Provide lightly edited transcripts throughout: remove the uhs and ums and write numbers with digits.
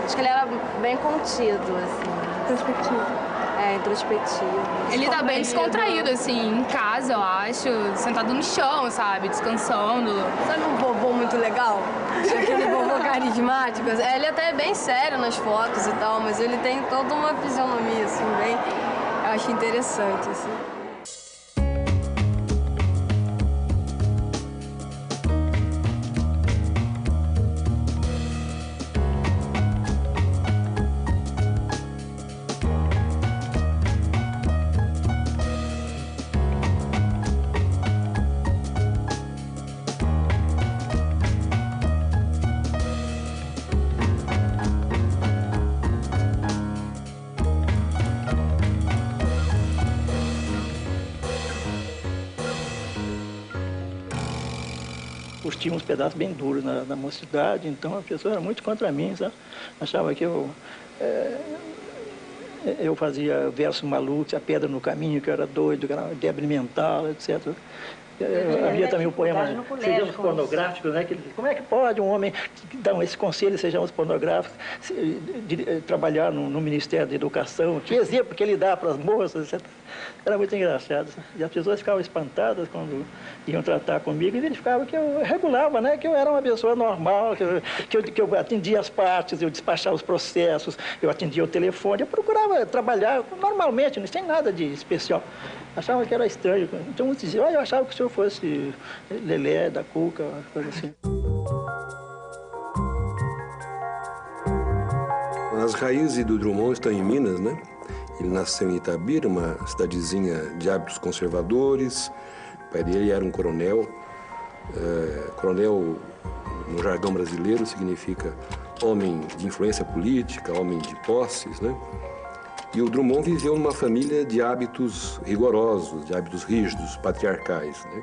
Acho que ele era bem contido, assim. Introspectivo. É, introspectivo. Ele tá bem descontraído, assim, em casa, eu acho, sentado no chão, sabe, descansando. Sabe um vovô muito legal? Aquele vovô carismático. Ele até é bem sério nas fotos e tal, mas ele tem toda uma fisionomia, assim, bem... Eu acho interessante, assim. Tinha uns pedaços bem duros na mocidade, então a pessoa era muito contra mim, sabe? Achava que eu fazia versos malucos, a pedra no caminho, que eu era doido, que era uma débil mental, etc. Havia também o poema Sejamos Pornográficos, né? Como é que pode um homem dar esse conselho, sejamos pornográficos, trabalhar no Ministério da Educação? Que exemplo que ele dá para as moças, etc. Era muito engraçado. E as pessoas ficavam espantadas quando iam tratar comigo e verificavam que eu regulava, né? Que eu era uma pessoa normal, que eu atendia as partes, eu despachava os processos, eu atendia o telefone, eu procurava trabalhar normalmente, não tem nada de especial. Achava que era estranho. Então, muitos diziam, eu achava que o senhor fosse Lelé, da Cuca, uma coisa assim. As raízes do Drummond estão em Minas, né? Ele nasceu em Itabira, uma cidadezinha de hábitos conservadores. O pai dele era um coronel. Coronel, no jargão brasileiro, significa homem de influência política, homem de posses, né? E o Drummond viveu numa família de hábitos rigorosos, de hábitos rígidos, patriarcais, né?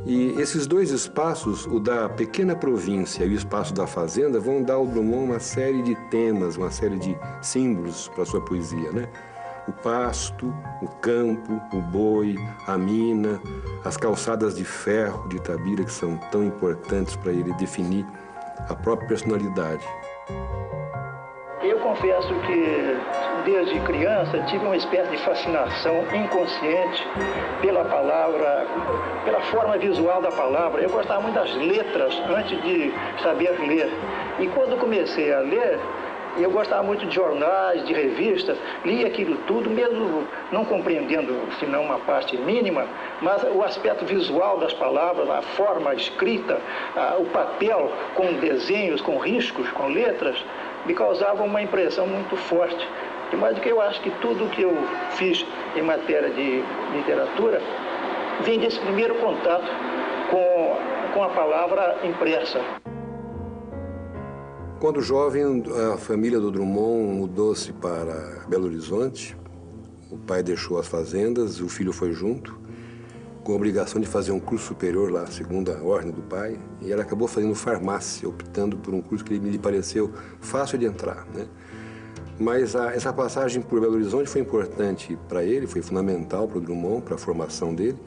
E esses dois espaços, o da pequena província e o espaço da fazenda, vão dar ao Drummond uma série de temas, uma série de símbolos para a sua poesia, né? O pasto, o campo, o boi, a mina, as calçadas de ferro de Itabira, que são tão importantes para ele definir a própria personalidade. Eu confesso que, desde criança, tive uma espécie de fascinação inconsciente pela palavra, pela forma visual da palavra. Eu gostava muito das letras antes de saber ler. E quando comecei a ler, eu gostava muito de jornais, de revistas, lia aquilo tudo, mesmo não compreendendo, senão uma parte mínima, mas o aspecto visual das palavras, a forma escrita, o papel com desenhos, com riscos, com letras, me causava uma impressão muito forte. De modo que eu acho que tudo que eu fiz em matéria de literatura vem desse primeiro contato com a palavra impressa. Quando jovem, a família do Drummond mudou-se para Belo Horizonte. O pai deixou as fazendas, o filho foi junto, com a obrigação de fazer um curso superior lá, segundo a ordem do pai. E ela acabou fazendo farmácia, optando por um curso que lhe pareceu fácil de entrar, né? Mas essa passagem por Belo Horizonte foi importante para ele, foi fundamental para o Drummond, para a formação dele,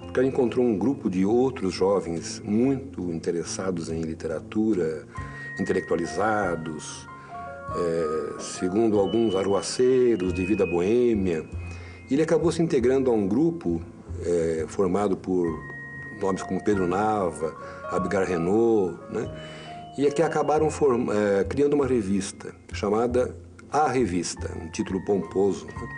porque ela encontrou um grupo de outros jovens muito interessados em literatura, intelectualizados, segundo alguns arruaceiros de vida boêmia. Ele acabou se integrando a um grupo formado por nomes como Pedro Nava, Abgar Renault, né? E que acabaram criando uma revista chamada A Revista, um título pomposo, né?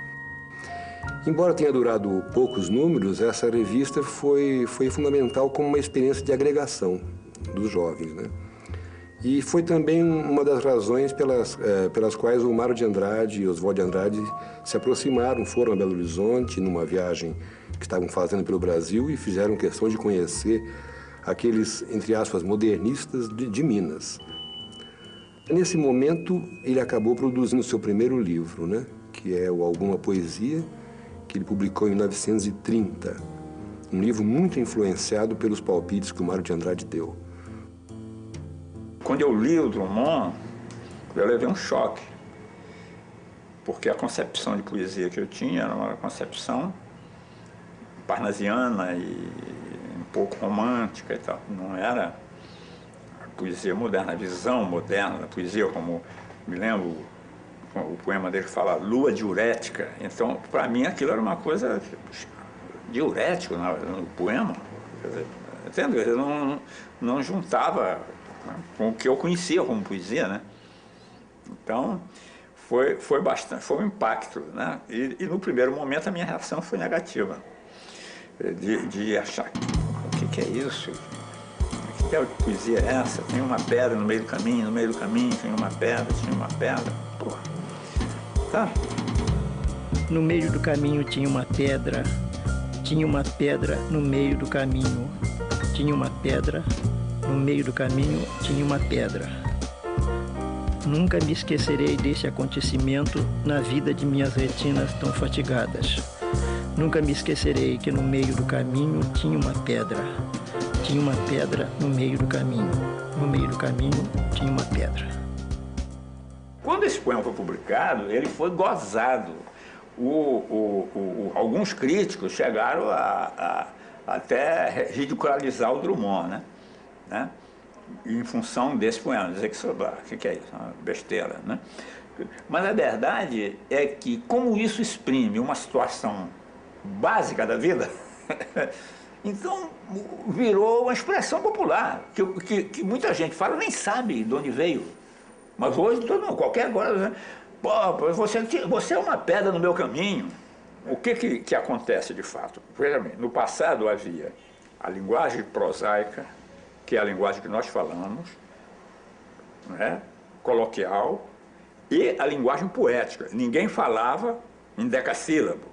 Embora tenha durado poucos números, essa revista foi fundamental como uma experiência de agregação dos jovens, né? E foi também uma das razões pelas quais o Mário de Andrade e Oswald de Andrade se aproximaram, foram a Belo Horizonte numa viagem que estavam fazendo pelo Brasil e fizeram questão de conhecer aqueles, entre aspas, modernistas de Minas. Nesse momento, ele acabou produzindo seu primeiro livro, né, que é o Alguma Poesia, que ele publicou em 1930. Um livro muito influenciado pelos palpites que o Mário de Andrade deu. Quando eu li o Drummond, eu levei um choque, porque a concepção de poesia que eu tinha era uma concepção parnasiana e um pouco romântica e tal. Não era a poesia moderna, a visão moderna da poesia, como me lembro, o poema dele fala lua diurética, então para mim aquilo era uma coisa diurético no poema, entendeu? Eu não juntava com o que eu conhecia como poesia, né? Então foi um impacto, né? E no primeiro momento a minha reação foi negativa, de achar, o que é isso? Que poesia é essa? Tem uma pedra no meio do caminho, tem uma pedra, porra, tá? No meio do caminho tinha uma pedra no meio do caminho, tinha uma pedra, no meio do caminho tinha uma pedra. Nunca me esquecerei desse acontecimento na vida de minhas retinas tão fatigadas. Nunca me esquecerei que no meio do caminho tinha uma pedra. Tinha uma pedra no meio do caminho. No meio do caminho tinha uma pedra. Quando esse poema foi publicado, ele foi gozado. Alguns críticos chegaram a até ridicularizar o Drummond, né? Em função desse poema, dizer que é isso? Uma besteira, né? Mas a verdade é que, como isso exprime uma situação básica da vida, então virou uma expressão popular, que muita gente fala, nem sabe de onde veio. Mas hoje, qualquer agora, né? Pô, você é uma pedra no meu caminho. O que acontece de fato? Veja bem, no passado havia a linguagem prosaica, que é a linguagem que nós falamos, né? Coloquial, e a linguagem poética. Ninguém falava em decassílabo.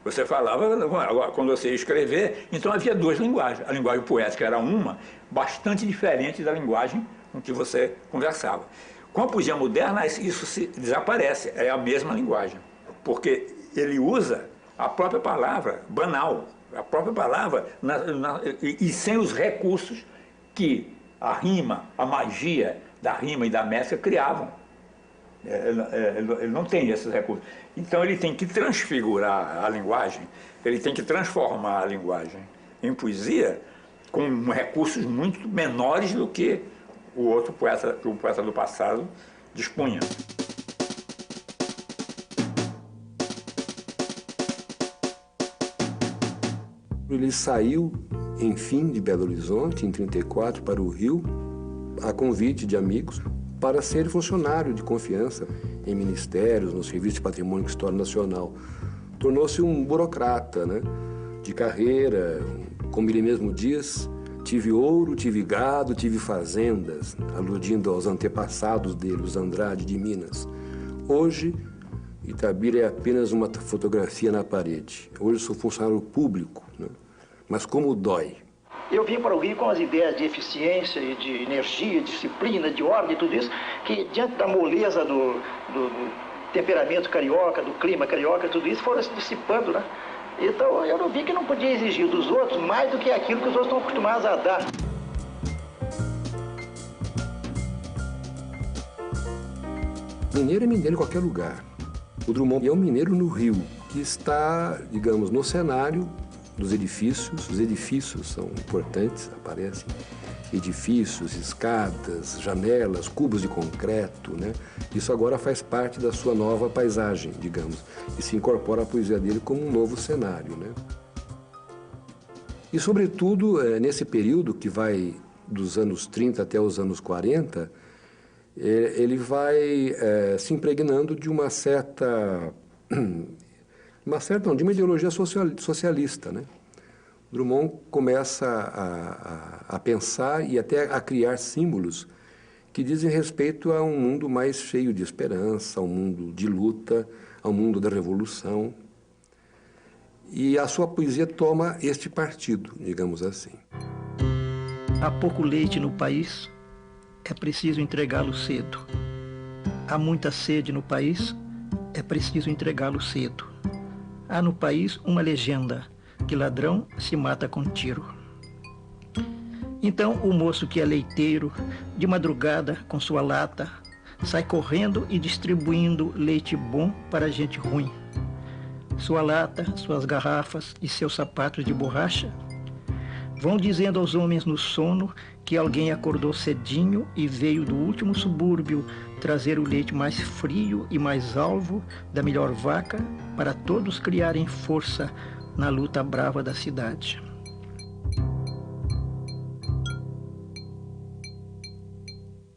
Você falava, agora, quando você ia escrever, então havia duas linguagens. A linguagem poética era uma, bastante diferente da linguagem com que você conversava. Com a poesia moderna, isso desaparece, é a mesma linguagem. Porque ele usa a própria palavra banal, a própria palavra, e sem os recursos que a rima, a magia da rima e da métrica criavam. Ele não tem esses recursos. Então ele tem que transfigurar a linguagem, ele tem que transformar a linguagem em poesia com recursos muito menores do que o poeta do passado dispunha. Ele saiu, enfim, de Belo Horizonte, em 1934, para o Rio, a convite de amigos, para ser funcionário de confiança em ministérios, no Serviço de Patrimônio e História Nacional. Tornou-se um burocrata, né, de carreira, como ele mesmo diz, tive ouro, tive gado, tive fazendas, aludindo aos antepassados dele, os Andrade de Minas. Hoje, Itabira é apenas uma fotografia na parede. Hoje sou funcionário público, né? Mas como dói. Eu vim para o Rio com as ideias de eficiência e de energia, disciplina, de ordem e tudo isso, que diante da moleza do temperamento carioca, do clima carioca, tudo isso foram se dissipando, né? Então eu não vi que não podia exigir dos outros mais do que aquilo que os outros estão acostumados a dar. Mineiro é mineiro em qualquer lugar. O Drummond é um mineiro no Rio, que está, digamos, no cenário dos edifícios. Os edifícios são importantes, aparecem edifícios, escadas, janelas, cubos de concreto, né? Isso agora faz parte da sua nova paisagem, digamos, e se incorpora à poesia dele como um novo cenário, né? E, sobretudo, nesse período que vai dos anos 30 até os anos 40, ele vai se impregnando de uma ideologia socialista, né? Drummond começa a pensar e até a criar símbolos que dizem respeito a um mundo mais cheio de esperança, a um mundo de luta, ao mundo da revolução. E a sua poesia toma este partido, digamos assim. Há pouco leite no país, é preciso entregá-lo cedo. Há muita sede no país, é preciso entregá-lo cedo. Há no país uma legenda, que ladrão se mata com tiro. Então o moço que é leiteiro, de madrugada com sua lata, sai correndo e distribuindo leite bom para gente ruim. Sua lata, suas garrafas e seus sapatos de borracha Vão dizendo aos homens no sono que alguém acordou cedinho e veio do último subúrbio trazer o leite mais frio e mais alvo da melhor vaca para todos criarem força na luta brava da cidade.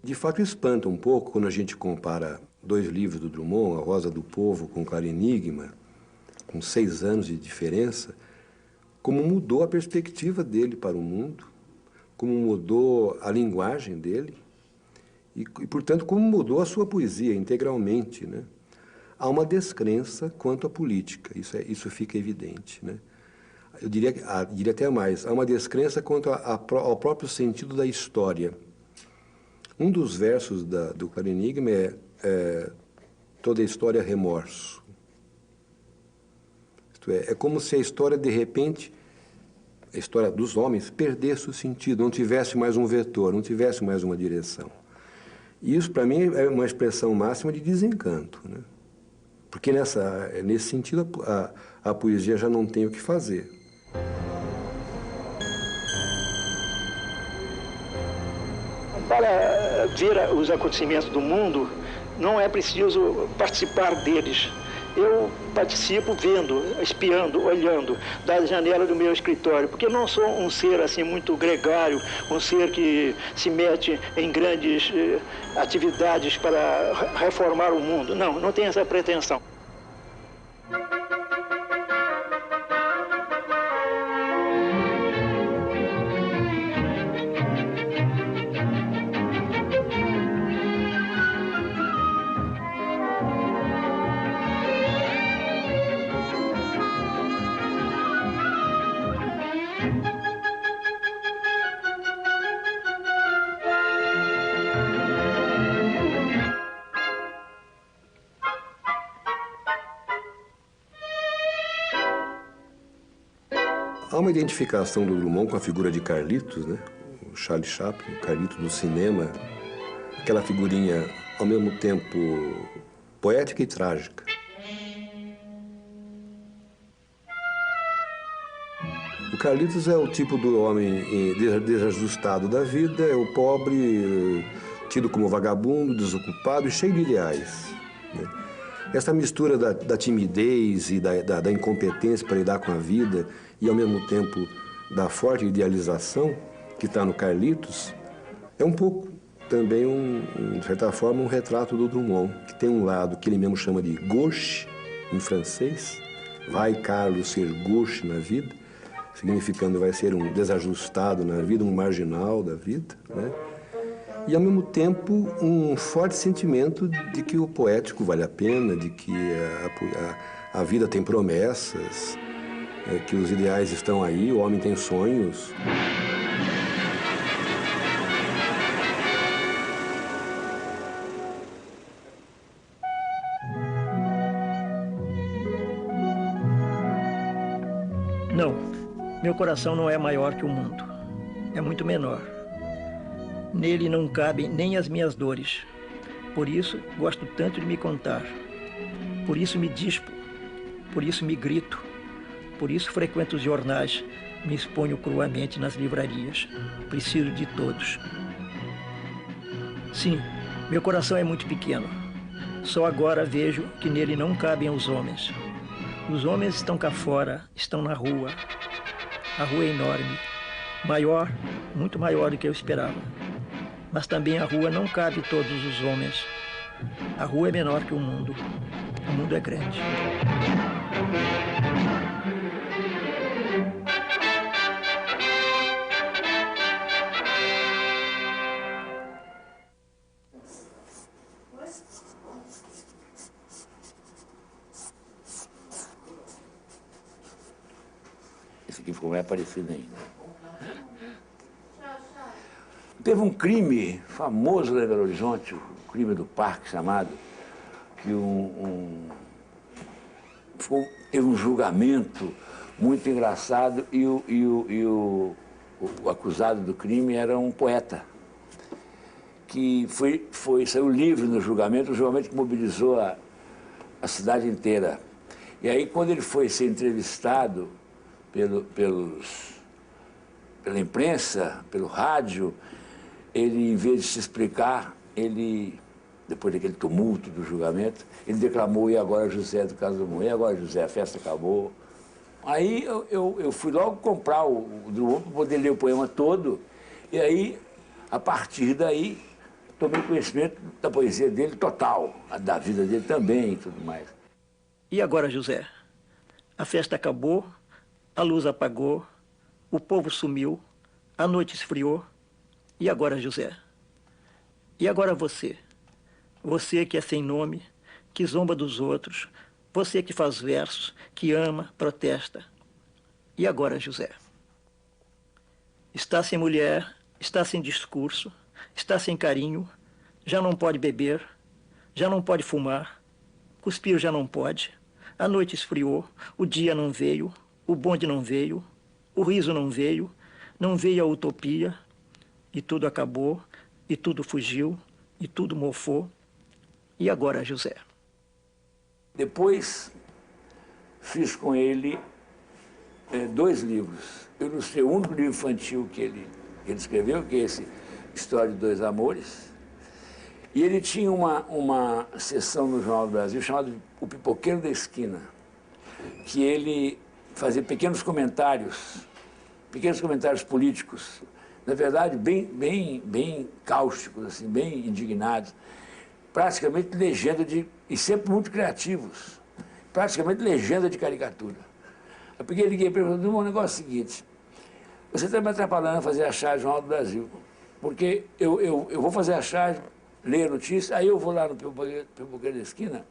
De fato, espanta um pouco quando a gente compara 2 livros do Drummond, A Rosa do Povo com Claro Enigma, com 6 anos de diferença, como mudou a perspectiva dele para o mundo, como mudou a linguagem dele e portanto, como mudou a sua poesia integralmente, né? Há uma descrença quanto à política, isso fica evidente, né? Eu diria até mais, há uma descrença quanto ao próprio sentido da história. Um dos versos do Claro Enigma é toda a história é remorso. Isto é como se a história, de repente, a história dos homens, perdesse o sentido, não tivesse mais um vetor, não tivesse mais uma direção. E isso, para mim, é uma expressão máxima de desencanto, né? Porque nesse sentido a poesia já não tem o que fazer. Para ver os acontecimentos do mundo, não é preciso participar deles. Eu participo vendo, espiando, olhando da janela do meu escritório, porque eu não sou um ser assim muito gregário, um ser que se mete em grandes atividades para reformar o mundo. Não, não tenho essa pretensão. Há uma identificação do Drummond com a figura de Carlitos, né? O Charlie Chaplin, o Carlitos do cinema, aquela figurinha ao mesmo tempo poética e trágica. O Carlitos é o tipo do homem desajustado da vida, é o pobre, tido como vagabundo, desocupado e cheio de ideais, né? Essa mistura da timidez e da incompetência para lidar com a vida e, ao mesmo tempo, da forte idealização que está no Carlitos, é um pouco também, de certa forma, um retrato do Drummond, que tem um lado que ele mesmo chama de gauche, em francês, vai Carlos ser gauche na vida, significando vai ser um desajustado na vida, um marginal da vida, né? E, ao mesmo tempo, um forte sentimento de que o poético vale a pena, de que a vida tem promessas, que os ideais estão aí, o homem tem sonhos. Não, meu coração não é maior que o mundo, é muito menor. Nele não cabem nem as minhas dores. Por isso, gosto tanto de me contar. Por isso me dispo. Por isso me grito. Por isso frequento os jornais. Me exponho cruamente nas livrarias. Preciso de todos. Sim, meu coração é muito pequeno. Só agora vejo que nele não cabem os homens. Os homens estão cá fora, estão na rua. A rua é enorme. Maior, muito maior do que eu esperava. Mas também a rua não cabe todos os homens. A rua é menor que o mundo. O mundo é grande. Esse aqui ficou mais parecido ainda. Teve um crime famoso lá em Belo Horizonte, o crime do parque chamado, que teve um julgamento muito engraçado e o acusado do crime era um poeta, que saiu livre no julgamento, um julgamento que mobilizou a cidade inteira. E aí, quando ele foi ser entrevistado pelos pela imprensa, pelo rádio, ele, em vez de se explicar, ele, depois daquele tumulto do julgamento, ele declamou "E agora José do Caso Drummond", "E agora José, a festa acabou". Aí eu fui logo comprar o Drummond para poder ler o poema todo, e aí, a partir daí, tomei conhecimento da poesia dele total, da vida dele também e tudo mais. E agora, José? A festa acabou, a luz apagou, o povo sumiu, a noite esfriou. E agora, José? E agora você? Você que é sem nome, que zomba dos outros, você que faz versos, que ama, protesta. E agora, José? Está sem mulher, está sem discurso, está sem carinho, já não pode beber, já não pode fumar, cuspir já não pode, a noite esfriou, o dia não veio, o bonde não veio, o riso não veio a utopia, e tudo acabou, e tudo fugiu, e tudo mofou. E agora, José? Depois, fiz com ele 2 livros. Eu ilustrei o único livro infantil que ele escreveu, que é esse História de Dois Amores. E ele tinha uma sessão no Jornal do Brasil chamada O Pipoqueiro da Esquina, que ele fazia pequenos comentários políticos, na verdade, bem cáusticos, assim, bem indignados, praticamente legenda e sempre muito criativos, praticamente legenda de caricatura. Eu peguei e liguei para ele e falei: "O negócio é o seguinte, você está me atrapalhando a fazer a charge do Jornal do Brasil, porque eu vou fazer a charge, ler a notícia, aí eu vou lá no Pipoqueiro da Esquina,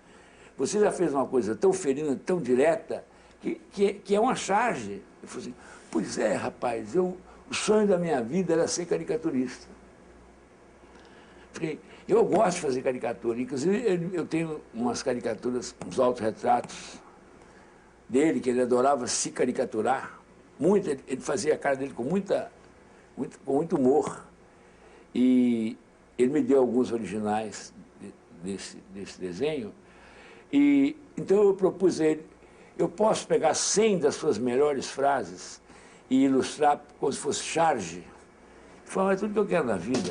você já fez uma coisa tão ferina, tão direta, que é uma charge". Eu falei assim: "Pois é, rapaz, o sonho da minha vida era ser caricaturista". Falei: "Eu gosto de fazer caricatura, inclusive eu tenho umas caricaturas, uns autorretratos dele, que ele adorava se caricaturar, muito, ele fazia a cara dele com muito humor, e ele me deu alguns originais desse desenho, e então eu propus a ele: eu posso pegar 100 das suas melhores frases e ilustrar como se fosse charge? Ele falou: "É tudo que eu quero na vida".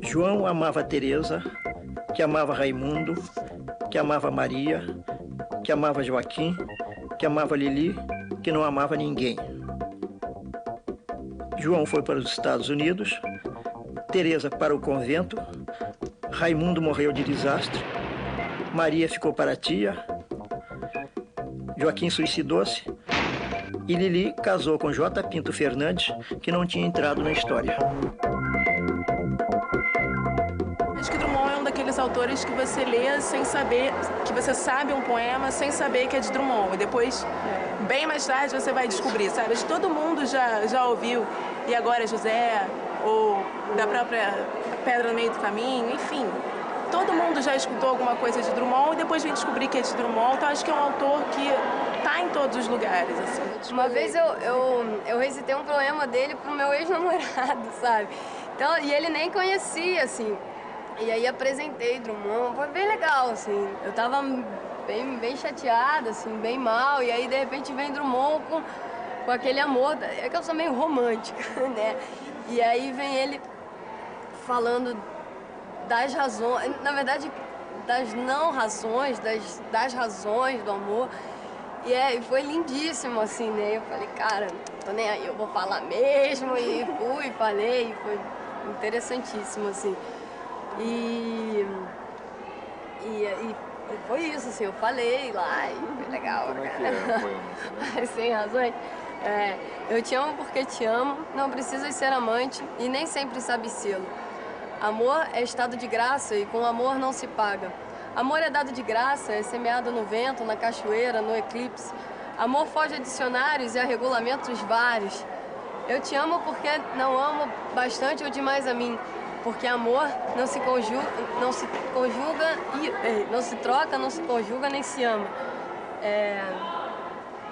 João amava Teresa, que amava Raimundo, que amava Maria, que amava Joaquim, que amava Lili, que não amava ninguém. João foi para os Estados Unidos, Teresa para o convento, Raimundo morreu de desastre, Maria ficou para a tia, Joaquim suicidou-se e Lili casou com J. Pinto Fernandes, que não tinha entrado na história. Acho que Drummond é um daqueles autores que você lê sem saber, que você sabe um poema sem saber que é de Drummond. E depois, bem mais tarde, você vai descobrir, sabe? Acho que todo mundo já ouviu E Agora José, ou da própria Pedra no Meio do Caminho, enfim. Todo mundo já escutou alguma coisa de Drummond e depois vem descobrir que é de Drummond. Então acho que é um autor que tá em todos os lugares, assim. Uma vez eu recitei um poema dele pro meu ex-namorado, sabe? Então, e ele nem conhecia, assim. E aí apresentei Drummond, foi bem legal, assim. Eu tava bem chateada, assim, bem mal. E aí, de repente, vem Drummond com aquele amor. É que eu sou meio romântica, né? E aí vem ele falando das razões, na verdade, das não razões, das razões do amor. E foi lindíssimo, assim, né? Eu falei: cara, tô nem aí, eu vou falar mesmo. E falei, e foi interessantíssimo, assim. E E foi isso, assim, eu falei lá e foi legal. Como é que é o poema? Sem razões. Eu te amo porque te amo, não precisas ser amante e nem sempre sabe sê-lo. Amor é estado de graça e com amor não se paga. Amor é dado de graça, é semeado no vento, na cachoeira, no eclipse. Amor foge a dicionários e a regulamentos vários. Eu te amo porque não amo bastante ou demais a mim. Porque amor não se conjuga, não se troca, não se conjuga, nem se ama.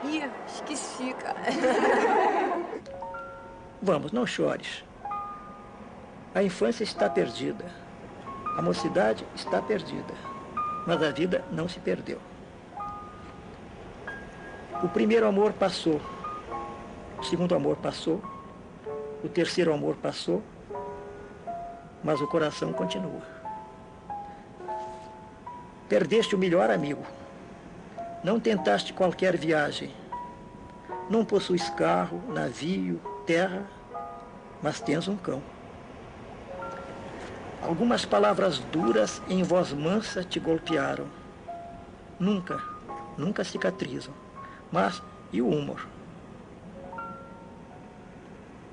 Ih, esqueci, cara. Vamos, não chores. A infância está perdida. A mocidade está perdida. Mas a vida não se perdeu. O primeiro amor passou. O segundo amor passou. O terceiro amor passou. Mas o coração continua. Perdeste o melhor amigo. Não tentaste qualquer viagem. Não possuis carro, navio, terra, mas tens um cão. Algumas palavras duras em voz mansa te golpearam. Nunca cicatrizam. Mas e o humor?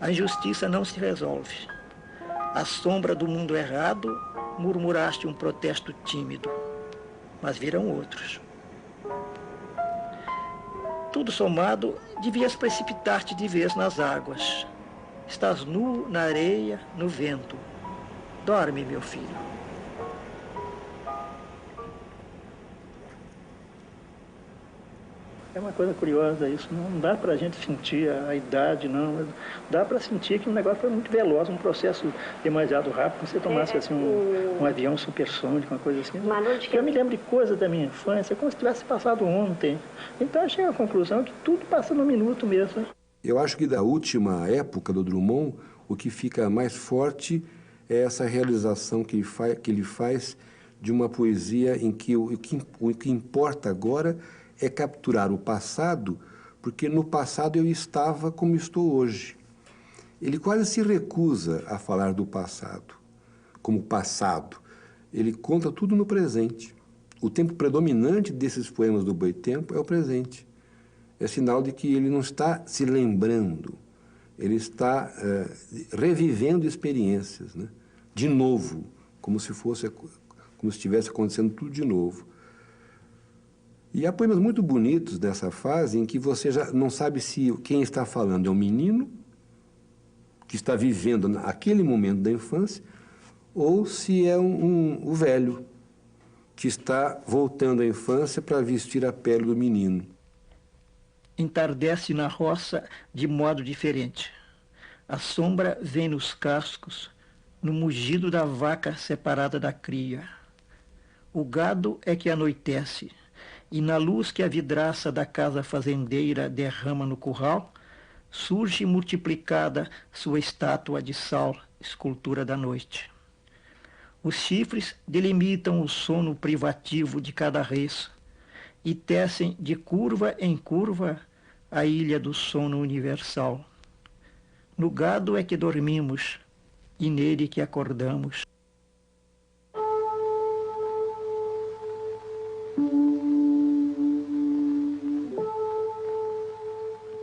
A injustiça não se resolve. À sombra do mundo errado, murmuraste um protesto tímido, mas virão outros. Tudo somado, devias precipitar-te de vez nas águas. Estás nu na areia, no vento. Dorme, meu filho. É uma coisa curiosa isso, não dá para a gente sentir a idade, não. Dá para sentir que o negócio foi muito veloz, um processo demasiado rápido. Se você tomasse assim, um avião supersônico, uma coisa assim. Eu me lembro de coisas da minha infância, como se tivesse passado ontem. Então eu chego à conclusão que tudo passa num minuto mesmo. Eu acho que da última época do Drummond, o que fica mais forte é essa realização que ele faz de uma poesia em que o que importa agora é capturar o passado, porque no passado eu estava como estou hoje. Ele quase se recusa a falar do passado, como passado. Ele conta tudo no presente. O tempo predominante desses poemas do Boitempo é o presente. É sinal de que ele não está se lembrando, ele está revivendo experiências, né? De novo, como se estivesse acontecendo tudo de novo. E há poemas muito bonitos dessa fase em que você já não sabe se quem está falando é um menino que está vivendo aquele momento da infância ou se é o velho que está voltando à infância para vestir a pele do menino. Entardece na roça de modo diferente. A sombra vem nos cascos, no mugido da vaca separada da cria. O gado é que anoitece, e na luz que a vidraça da casa fazendeira derrama no curral, surge multiplicada sua estátua de sal, escultura da noite. Os chifres delimitam o sono privativo de cada res e tecem de curva em curva a ilha do sono universal. No gado é que dormimos e nele que acordamos.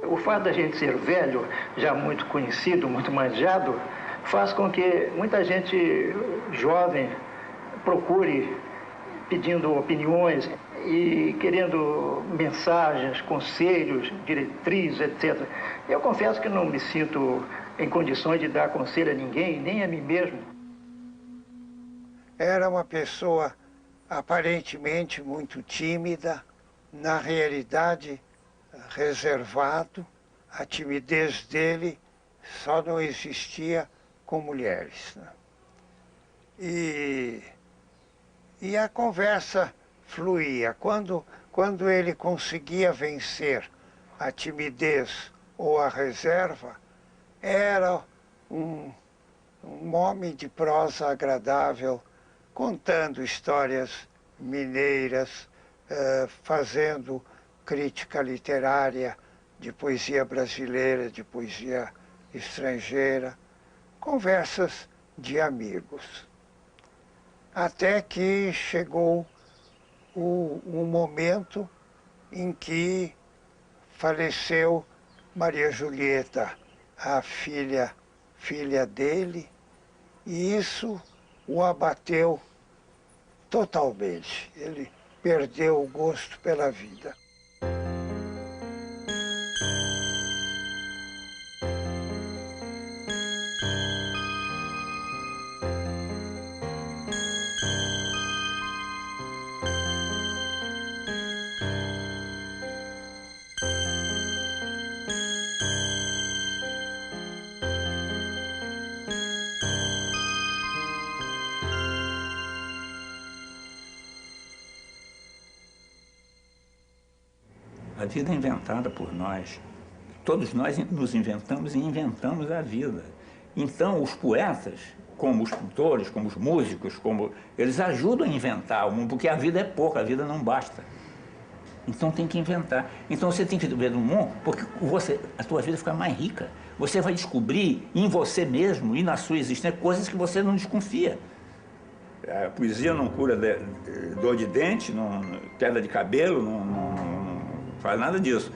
O fato da gente ser velho, já muito conhecido, muito manjado, faz com que muita gente jovem procure pedindo opiniões e querendo mensagens, conselhos, diretrizes, etc. Eu confesso que não me sinto em condições de dar conselho a ninguém, nem a mim mesmo. Era uma pessoa aparentemente muito tímida, na realidade reservado. A timidez dele só não existia com mulheres, né? E a conversa fluía. Quando ele conseguia vencer a timidez ou a reserva, era um homem de prosa agradável, contando histórias mineiras, fazendo crítica literária de poesia brasileira, de poesia estrangeira, conversas de amigos. Até que chegou um momento em que faleceu Maria Julieta, a filha dele, e isso o abateu totalmente. Ele perdeu o gosto pela vida. A vida é inventada por nós. Todos nós nos inventamos e inventamos a vida. Então, os poetas, como os pintores, como os músicos, eles ajudam a inventar o mundo, porque a vida é pouca, a vida não basta. Então, tem que inventar. Então, você tem que ver no mundo, porque a tua vida fica mais rica. Você vai descobrir em você mesmo e na sua existência coisas que você não desconfia. A poesia não cura dor de dente, queda de cabelo, não faz nada disso.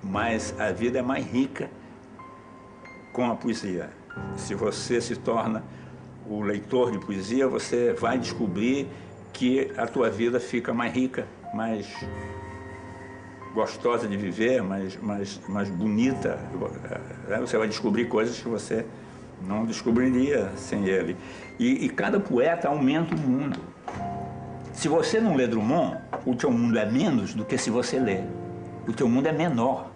Mas a vida é mais rica com a poesia. Se você se torna o leitor de poesia, você vai descobrir que a tua vida fica mais rica, mais gostosa de viver, mais bonita. Você vai descobrir coisas que você não descobriria sem ele. E cada poeta aumenta o mundo. Se você não lê Drummond, o teu mundo é menos do que se você lê. O teu mundo é menor.